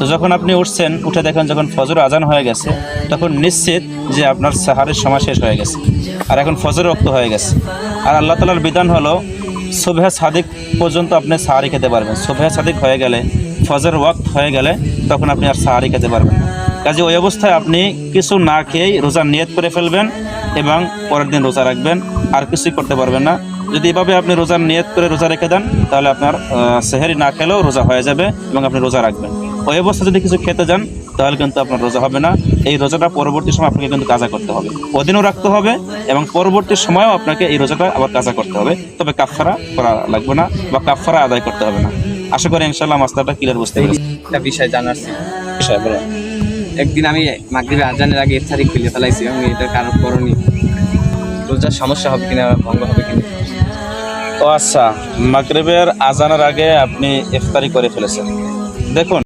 তো যখন আপনি উঠছেন, উঠে দেখেন যখন ফজর আজান হয়ে গেছে, তখন নিশ্চিত যে আপনার সাহারের সময় শেষ হয়ে গেছে, আর এখন ফজর ওয়াক্ত হয়ে গেছে। আর আল্লাহ তাআলার বিধান হলো সুবহে সাদিক পর্যন্ত আপনি সাহারি খেতে পারবেন। সুবহে সাদিক হয়ে গেলে, ফজর ওয়াক্ত হয়ে গেলে, তখন আপনি আর সাহারি খেতে পারবেন না। কাজে ওই অবস্থায় আপনি কিছু না খেয়েই রোজার নিয়ত করে ফেলবেন এবং পরের দিন রোজা রাখবেন, আর কিছুই করতে পারবেন না। যদি এভাবে আপনি রোজার নিয়ত করে রোজা রেখে দেন, তাহলে আপনার সেহরি না খেলেও রোজা হয়ে যাবে এবং আপনি রোজা রাখবেন। ওই অবস্থা যদি কিছু খেতে যান, তাহলে কিন্তু আপনার রোজা হবে না। এই রোজাটা পরবর্তী সময় আপনাকে কিন্তু কাজা করতে হবে, ওদিনও রাখতে হবে এবং পরবর্তী সময়েও আপনাকে এই রোজাটা আবার কাজা করতে হবে। তবে কাফারা করা লাগবে না বা কাফারা আদায় করতে হবে না। আশা করি ইনশাআল্লাহ মাসলাটা ক্লিয়ার বুঝতে পেরেছি। একটা বিষয় জানার ছিল। বিষয় বলো। একদিন আমি মাগরিবে আজানের আগে ইফতারি খুলে ফেলাইছি এবং এটার কারণ করণীয় রোজার সমস্যা হবে কিনা, ভঙ্গ হবে কিনা। ও আচ্ছা, মাগরিবের আজানের আগে আপনি ইফতারি করে ফেলেছেন। দেখুন,